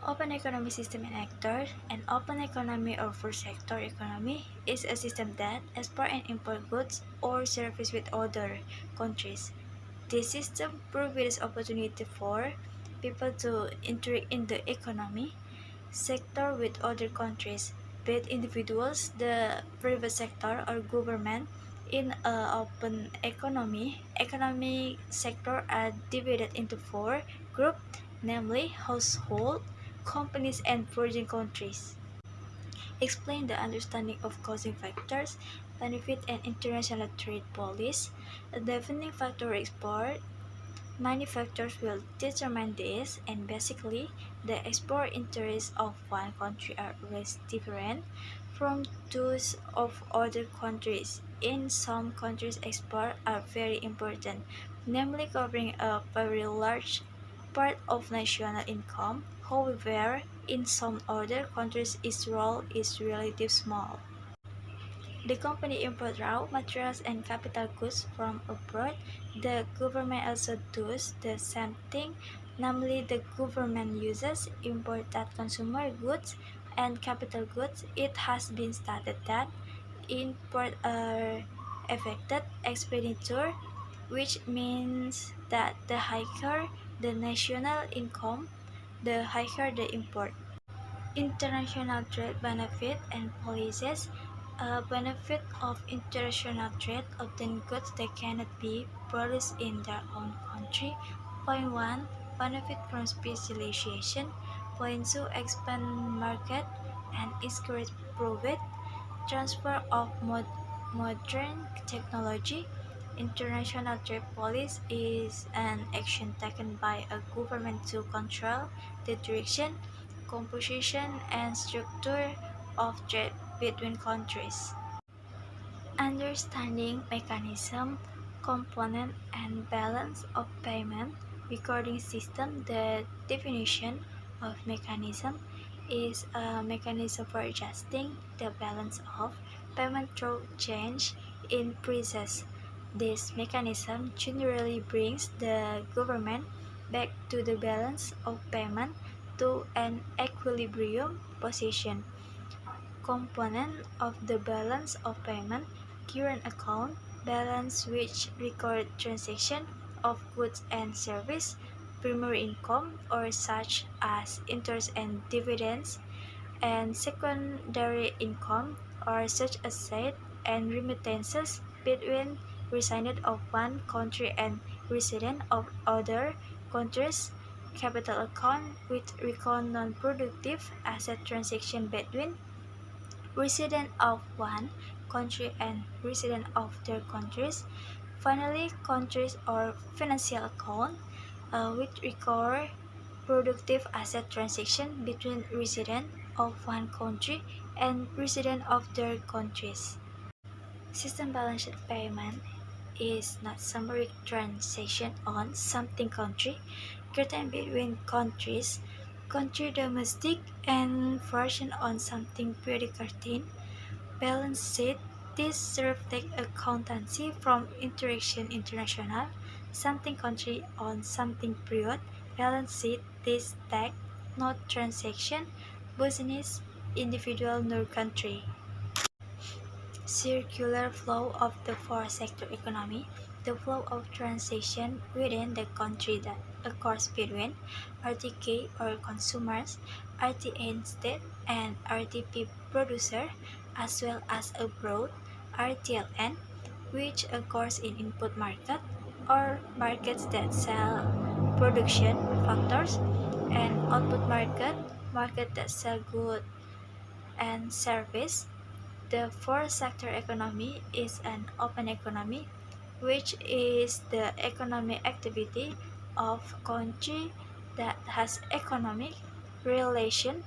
Open economy system and actor. An open economy or first sector economy is a system that export and import goods or services with other countries. This system provides opportunity for people to interact in the economy sector with other countries, be it individuals, the private sector, or government. In an open economy, economic sector are divided into four groups, namely household, companies, and virgin countries. Explain the understanding of causing factors, benefit, and international trade policy. A defining factor export. Many factors will determine this, and basically, the export interests of one country are always different from those of other countries. In some countries, exports are very important, namely covering a very large part of national income. However, in some other countries, its role is relatively small. The company imports raw materials and capital goods from abroad. The government also does the same thing, namely the government uses imported consumer goods and capital goods. It has been stated that imports are affected expenditure, which means that the higher the national income, the higher the import. International trade benefit and policies. A benefit of international trade obtain goods that cannot be produced in their own country. Point 1. Benefit from specialization. Point 2. Expand market and encourage profit. Transfer of modern technology. International trade policy is an action taken by a government to control the direction, composition, and structure of trade between countries. Understanding mechanism, component, and balance of payment recording system. The definition of mechanism is a mechanism for adjusting the balance of payment through change in prices. This mechanism generally brings the government back to the balance of payment to an equilibrium position. Component of the balance of payment, current account balance, which record transaction of goods and service, primary income or such as interest and dividends, and secondary income or such as aid and remittances between resident of one country and resident of other countries. Capital account, which record non-productive asset transaction between resident of one country and resident of their countries. Finally, countries or financial account, which record productive asset transaction between resident of one country and resident of their countries. System balance sheet payment is not summary transaction on something country, curtain between countries, country domestic, and version on something pretty curtain. Balance sheet. This reflects accountancy from interaction international, something country on something period. Balance sheet. This tag, not transaction, business, individual nor country. Circular flow of the four-sector economy. The flow of transaction within the country that occurs between RTK or consumers, RTN state, and RTP producer, as well as abroad, RTLN, which occurs in input market or markets that sell production factors, and output market, market that sell goods and service. The fourth sector economy is an open economy, which is the economic activity of country that has economic relation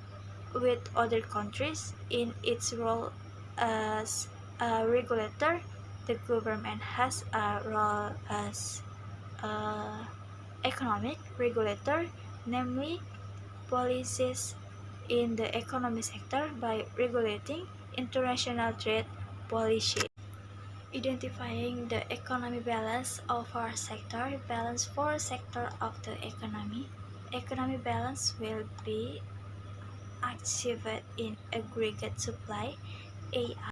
with other countries. In its role as a regulator, the government has a role as a economic regulator, namely policies in the economic sector by regulating international trade policy. Identifying the economy balance of our sector. Balance for sector of the economy. Economy balance will be achieved in aggregate supply, AI